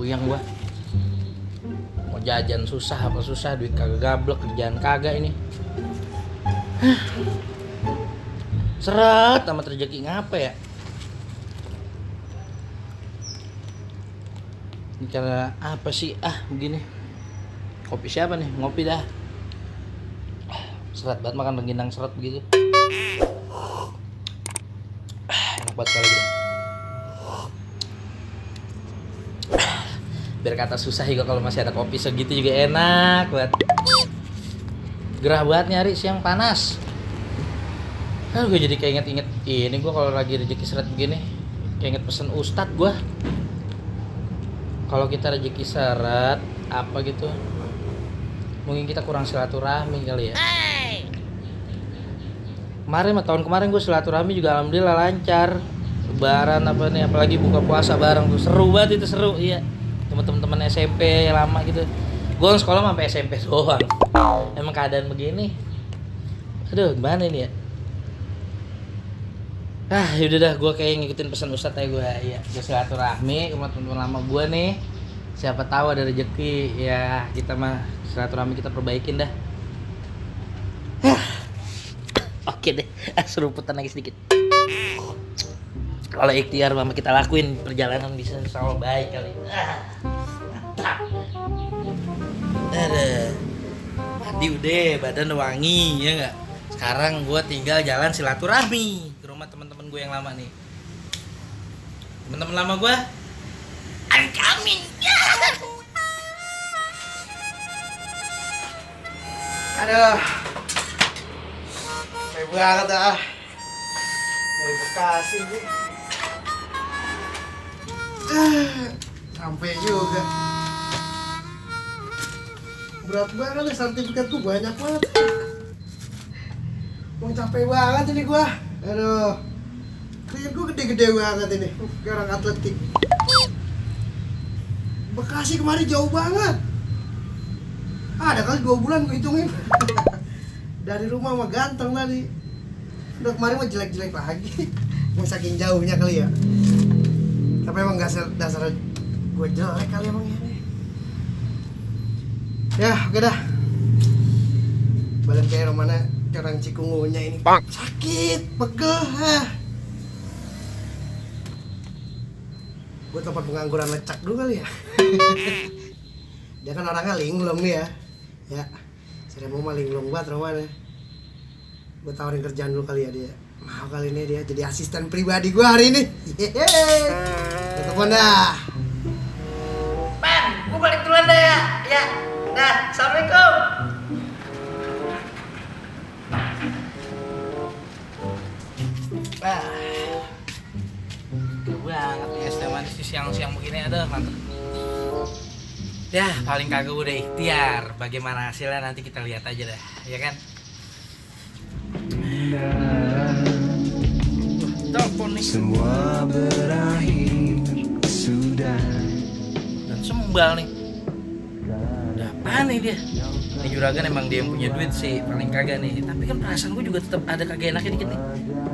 puyeng gua. Mau jajan susah apa susah, duit kagak gablek, kerjaan kagak ini. Seret amat rezeki ngapa ya? Ini karena apa sih begini? Kopi siapa nih? Ngopi dah. Seret banget makan rengginang seret begitu. Enak banget kali gitu. Biar kata susah juga kalau masih ada kopi segitu juga enak banget. Gerah banget nyari siang panas. Gue jadi kayak inget ini gue kalau lagi rezeki seret begini, kayak inget pesen ustadz gue. Kalau kita rezeki seret apa gitu, mungkin kita kurang silaturahmi kali ya. Tahun kemarin gue silaturahmi juga alhamdulillah lancar. Lebaran apa nih, apalagi buka puasa bareng tuh seru banget itu, seru iya. Teman-teman SMP lama gitu. Gue sekolah sampai SMP doang. Emang keadaan begini. Aduh, gimana ini ya? Yaudah dah, gue kayak ngikutin pesan Ustadz aja gue. Iya, gue silaturahmi sama teman-teman lama gue nih. Siapa tahu ada rezeki ya, kita mah silaturahmi kita perbaikin dah. Oke deh, seruputan lagi sedikit. Kalau ikhtiar mama kita lakuin, perjalanan bisa selalu baik kali. Mantap. Mandi udah, badan wangi ya nggak? Sekarang gue tinggal jalan silaturahmi ke rumah teman-teman gue yang lama nih. Teman-teman lama gue, I'm coming. Aduh, capek banget dari Bekasi nih. Sampai juga. Berat banget nih, sertifikat tuh banyak banget. Mau capek banget ini gua. Aduh. Keringet gua gede-gede banget ini. Kayak orang atletik. Bekasi kemarin jauh banget. Ada kali 2 bulan gua hitungin. Dari rumah mah ganteng tadi. Udah kemarin mah jelek-jelek lagi. Mau saking jauhnya kali ya. Tapi emang dasar gue jelek kali emang ya nih. Ya oke dah. Balik ke mana orang Cikungunya ini. Sakit, pegel. Gue tempat pengangguran lecak dulu kali ya. Dia kan orangnya linglung nih ya. Ya, saya mau mah linglung banget rumahnya. Gue tawarin kerjaan dulu kali ya dia. Mau kali ini dia jadi asisten pribadi gue hari ini. Yeay. Telepon dah. Man, gue balik duluan dah ya. Ya, dah. Assalamualaikum. Gue banget nih es teh manis di siang-siang begini, aduh mantep. Ya, paling kagak udah ikhtiar. Bagaimana hasilnya nanti kita lihat aja dah, ya kan? Telepon nih. Semua berakhir sudah. Dan sembal nih. Udah apaan nih dia? Ini juragan emang dia yang punya duit sih, paling kagak nih. Tapi kan perasaan gue juga tetap ada kagak enaknya dikit nih.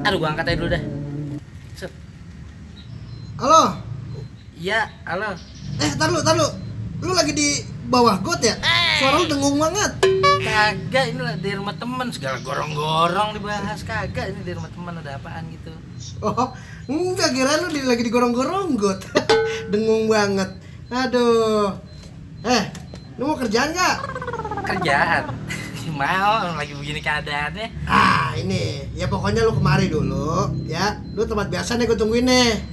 Aduh, gue angkat aja dulu dah. Set. Halo. Iya, halo. Tar lu. Lu lagi di bawah got ya? Suara lu dengung banget. Kagak, ini lah di rumah temen, segala gorong-gorong dibahas. Kagak, ini di rumah temen, ada apaan gitu. Oh, enggak, kira lu lagi di gorong-gorong got. Dengung banget. Aduh. Lu mau kerjaan gak? Kerjaan? Mau, lagi begini keadaannya. Ini, ya pokoknya lu kemari dulu. Ya, lu tempat biasa nih gue tungguin nih.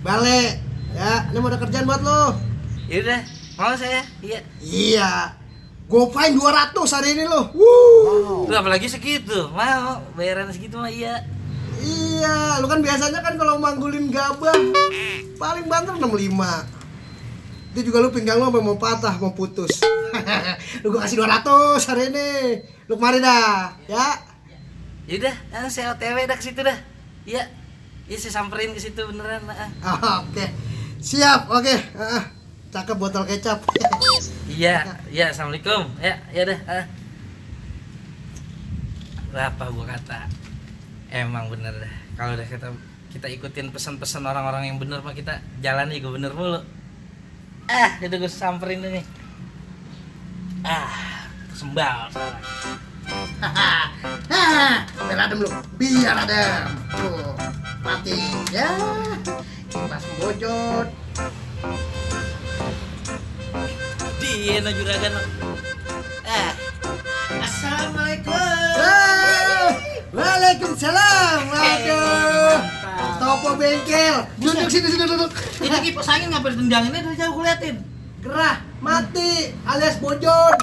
Balik. Ya, ini mau ada kerjaan buat lu. Yaudah, mau saya? Iya. Gopain 200 hari ini lo. Wow. Lu apalagi segitu? Mau bayaran segitu mah iya. Iya, lu kan biasanya kan kalau manggulin gabah paling banter 65. Itu juga lu pinggang lu mau patah, mau putus. Lu gua kasih 200 hari ini. Lu kemari dah, ya. Yaudah, saya OTW dah ke situ dah. Iya. Iya, saya samperin ke situ beneran. Oke. Siap, oke. Cakep botol kecap. Iya, assalamualaikum. Ya dah. Berapa gua kata? Emang bener dah. Kalau udah kita ikutin pesan-pesan orang-orang yang bener mah kita jalan juga bener mulu. Itu gue samperin ini. Sembal. Biar adem lu, biar adem. Tuh, mati ya. Pas bocor. Dia no juragan. Assalamualaikum. Waalaikumsalam. Waduh. Topo bengkel. Duduk sini duduk. Ini kipas angin ngapain tendanginnya dari jauh gue liatin. Gerah, mati alias bojor.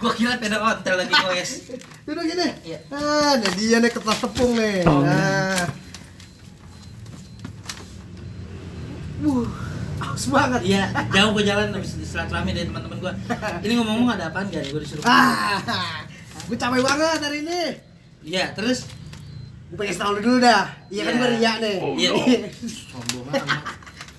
Gue kira ada hotel lagi koes. Duduk sini. Iya. Nah dia nih kertas tepung nih. Nah. Aus banget. Iya, jauh gue jalan habis silaturahmi dari teman-teman gue. Ini ngomong-ngomong ada apaan gak? Gue disuruh. Gue capek banget hari ini. Iya, terus Gue pengen setahun dulu dah. Iya kan gue riak nih. Iya. Sombong amat.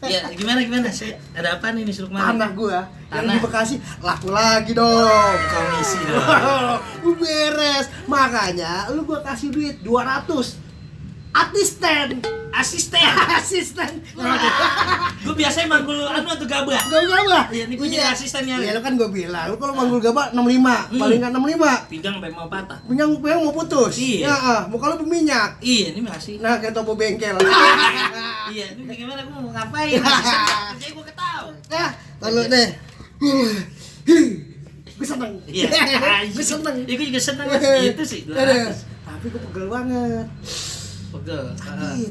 Iya, gimana sih? Ada apa nih disuruh kemana? Tanah gua yang di Bekasi laku lagi dong. Komisi dong. Lu beres. Makanya lu gua kasih duit 200. Asisten. Gue biasanya manggul atau gabah. Gabah. Iya, ini gue jadi asistennya. Iya, lu kan gua bilang, lu kalau manggul gabah 65, paling enggak 65. Pinggang sampai mau patah. Pinggang mau putus. Iya. Ya, muka lu berminyak. Iya, ini masih. Nah, kayak topo bengkel. Iya, ini bagaimana gue mau ngapain? Kerjanya gue ketahu. Nah, lalu deh. Gue seneng. Iya. Gue seneng. Iya, gue juga seneng gitu sih. 200. Tapi gue pegel banget. Pegel.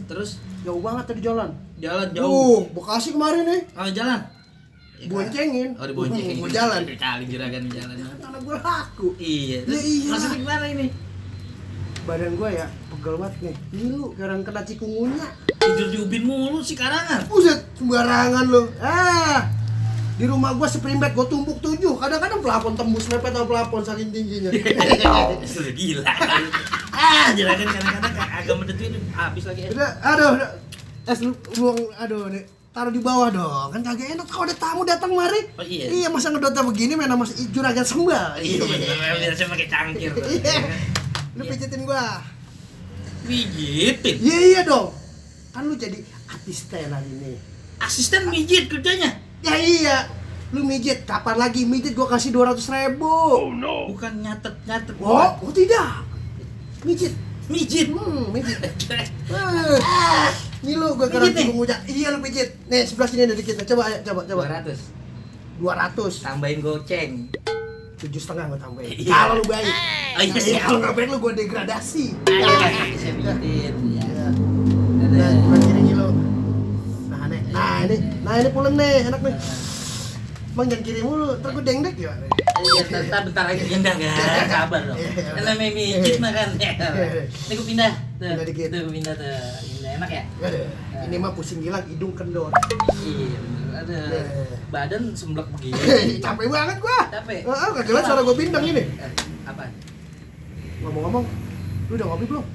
Terus Jauh banget tadi jalan. jalan jauh. Bekasi kemarin nih. Oh, jalan. Boncengin. Oh, diboncengin. Gue jalan. Kali juragan jalan. Tanah gue laku. Iya. Terus Iya. maksudnya gimana ini? Badan gue ya pegel banget nih. Ngilu kayak orang kena cikungunya. Tidur di ubin mulu sih karangan. Buset, sembarangan lu. Di rumah gua spring bed gua tumpuk 7. Kadang-kadang plafon tembus mepet atau plafon saking tingginya. Sudah gila. Juragan kadang-kadang agak mendetuin habis lagi. Udah, udah. Lu buang, nih. Taruh di bawah dong. Kan kagak enak kalau ada tamu datang mari. Oh iya. Iya, masa ngedota begini main sama juragan sembal. Iya bener, biasanya pakai cangkir. Iya. Lu pijitin gua. Pijitin? Iya dong. Kan lu jadi asisten hari ini. Asisten mijit kerjanya? Ya iya. Lu mijit, kapan lagi mijit gua kasih 200.000. Oh no. Bukan nyatet. Oh tidak. Mijit. Mijit. Mijit. Ini lu gua garansi penguja. Iya lu mijit. Nih sebelah sini ada dikit. Coba ayo, coba. 200. Tambahin goceng. 7,5 gua tambahin. Iya. Kalau lu baik. Iya sih. Kalau nggak baik lu gua degradasi. Saya pijitin. Iya. Ada. Nah, kiri lu. Nah ini pulen nih, enak nih. Bang jangan kiri mulu, ntar gue dengdek ya. Iya, bentar lagi pindah kan, sabar dong. Kan namanya mijit mah kan. Ini gue pindah. Pindah dikit. Tuh pindah tuh. Pindah enak ya? Ini mah pusing gilang, hidung kendor. Iya, bener. Ada badan semblek begini. Capek banget gua. Capek. Kagak jelas suara gua bintang ini. Apa? Ngomong-ngomong, lu udah ngopi belum?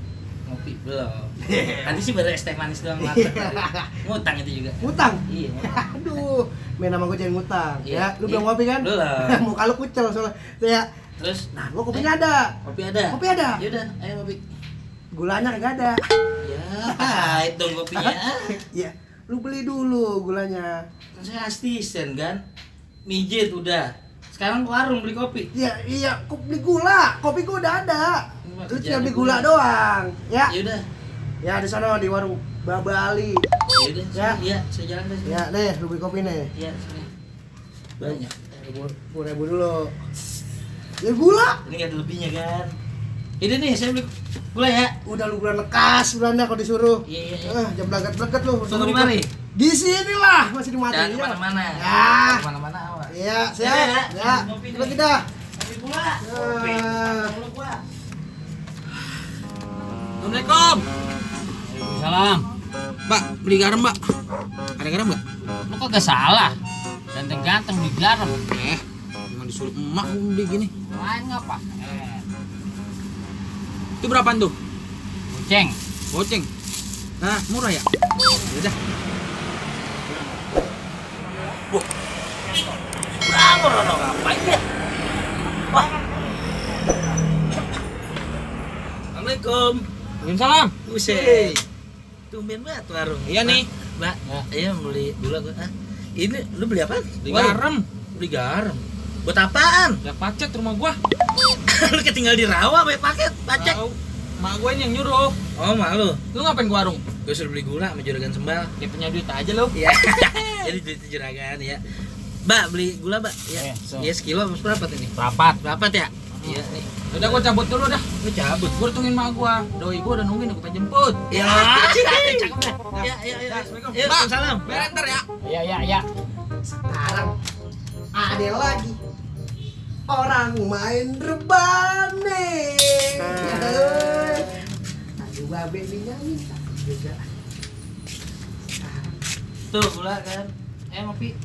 Ngopi belum. Tadi sih baru es teh manis doang mantap. Ngutang itu juga. Ngutang? Iya. Aduh, main sama gua jangan ngutang. Iya. Ya, lu belum ngopi kan? Belum. Muka lu kucel soalnya. Ya. Terus, Nah, gua kopinya ada. Kopi ada. Kopi ada. Ya udah, ayo kopi. Gulanya kagak ada. Ya, pahit dong kopinya. Iya. Lu beli dulu gulanya. Kan saya asisten kan. Mijit udah. Sekarang ke warung beli kopi. Iya, beli gula. Kopi gua udah ada. Lu tinggal beli gula gula doang. Ya. Ya udah. Ya di sana di warung Baba Ali. Ya udah. Ya. Iya, saya jalan deh. Ya, nih, lu beli kopi nih. Iya, sini. Banyak. 10.000 dulu. Ya gula. Ini nggak ada lebihnya kan. Ini nih, saya beli gula ya. Udah lu bulan lekas bulannya kalau disuruh. Iya. Jam berangkat lu. Tunggu di mari. Di sinilah masih di mati. Jangan kemana-mana. Ya. Kemana-mana awas. Iya, siap. Ya. Coba kita. Kopi pula. Kopi. Kalau gua. Assalamualaikum. Salam. Mbak, beli garam, Mbak. Ada garam nggak? Lu kagak salah. Ganteng-ganteng di garam. Emang disuruh emak beli gini. Main ngapa? Itu berapaan tuh? Goceng. Goceng. Nah, murah ya? Yaudah. Berapa Rono? Ngapain ya? Wah. Assalamualaikum. Waalaikumsalam. Buset. Tumben banget warung. Iya nih. Mbak, iya beli gula gua. Ini lu beli apa? Beli garam. Beli garam. Buat apaan? Ya pacet rumah gua. Lu ketinggal di rawa pakai paket pacek. Tahu. Mak gua yang nyuruh. Oh, malu. Lu ngapain ke warung? Gue suruh beli gula sama juragan sembal. Ya punya duit aja lu. Iya. Jadi duit juragan ya. Mbak, beli gula, Mbak. Ya. Iya, so. Iya, sekilo mas berapa ini? Rapat. Berapa ya? Iya nih. Udah gua cabut dulu dah. Lu cabut. Gua tungguin mak gua. Doi gua udah nungguin gua pengen jemput. Ya, cakep dah. Ya, ya, ya. Assalamualaikum. Ya, Mbak, salam. beres ntar ya. Ya. Sekarang ada lagi orang main rebane. Aduh babe ini nyanyi juga. Tuh, gula kan. Ngopi.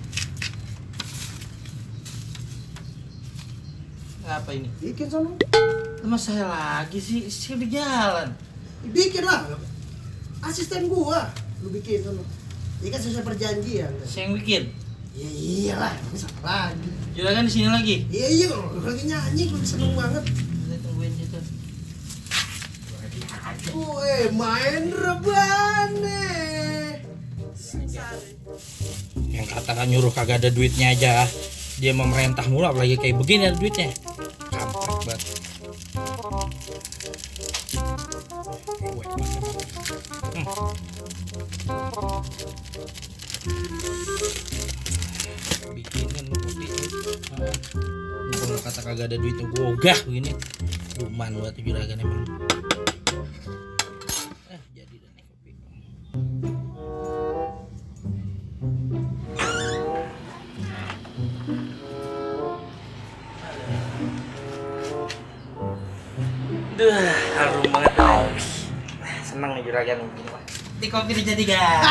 Apa ini? Bikin sono. Sama saya lagi sih, saya udah jalan. Bikin lah. Asisten gua. Lu bikin sono. Ini kan sesuai perjanjian. Saya yang bikin. Ya iyalah, masa lagi. Juragan di sini lagi. Iya, kalau lagi nyanyi gua seneng banget. Saya tungguin situ. Woi, main rebane. Yang katakan nyuruh kagak ada duitnya aja, dia memerintah mulu, apalagi kayak begini ada duitnya. Kampret banget. Bikinin lu kopi. Kalau kata kagak ada duitnya gua ogah begini. Luman buat juragan emang. Jadi dah nih kopi. Duh, harum banget. Senang nih juragan begini. Di kopi udah jadi guys.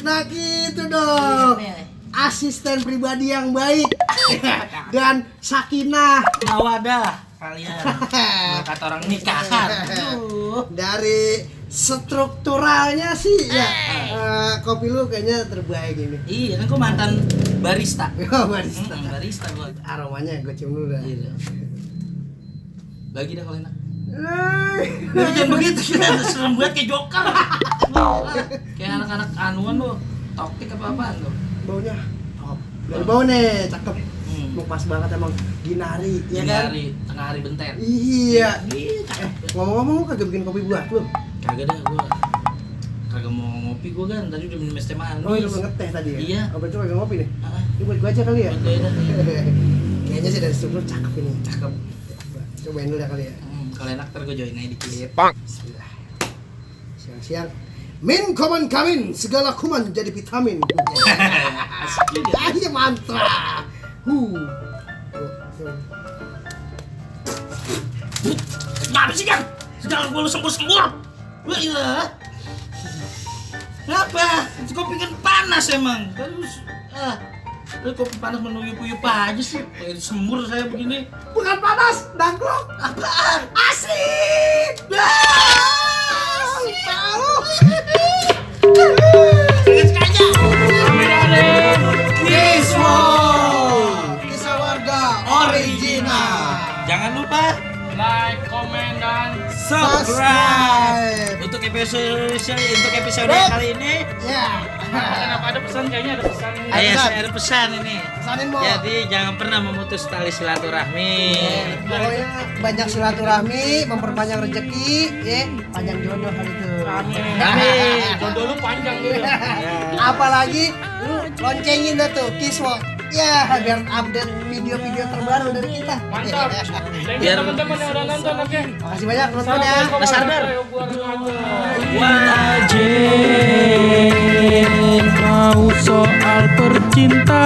Nah gitu dong. Asisten pribadi yang baik dan sakinah Mawadah kalian. Kata orang nikahan. Aduh. dari strukturalnya sih ya. Kopi lu kayaknya terbaik ini. Iya, kan gua mantan barista. Oh, barista. Barista gua. Aromanya gue cium dulu dah. Iya. Bagi dah kalau enak. Eh, Lu jangan begitu, serem banget kayak joker. Kayak anak-anak anuan lu, toktik apa-apaan lu. Baunya top. Dari bau nih, cakep. Hmm. Lu pas banget emang Ginari, ya kan? Hari tengah hari benten. Iya. Iya, cakep. Ngomong-ngomong lu kagak bikin kopi buat lu? Kagak dah gua. Kagak mau ngopi gua kan, tadi udah minum es teh manis. Oh, lu ngeteh tadi ya? Iya. Oh, berarti lu kagak ngopi nih? Ah, Ini buat gua aja kali ya? buat gua dah. Kayaknya sih dari struktur cakep ini, cakep. Cobain dulu dah kali ya. Kalau enak ntar gua join aja dikit. Bismillah. Siang-siang. Min koman kamin, segala kuman jadi vitamin. Asik juga. Ayo mantra. Kenapa sih, Kang? Sedang gua lu sembur-sembur. Wah, iya. Kenapa? Itu kopi kan panas emang. Terus lu kopi panas menuyup-uyup aja sih. Kayak sembur saya begini. Bukan panas, dangklok. Apaan? Asik. Tahu. Sengaja. Kiswo. Kisah warga original. Jangan lupa Like, komen, dan Subscribe. untuk episode kali ini. Ya. kenapa ada pesan? Kayaknya ada pesan ini. Ayo, pesan. saya ada pesan ini. Pesanin mau. Jadi jangan pernah memutus tali silaturahmi. Pokoknya banyak silaturahmi, memperpanjang rezeki, ya, panjang jodoh kali itu. Amin. Jodoh lu panjang gitu. Apalagi lu loncengin dah tuh Kiswo. Ya, biar update video-video terbaru dari kita. Mantap. Thank you Biar- teman-teman yang udah nonton, oke. Makasih banyak nonton ya. Mas Sardar. Wajib Mau soal percintaan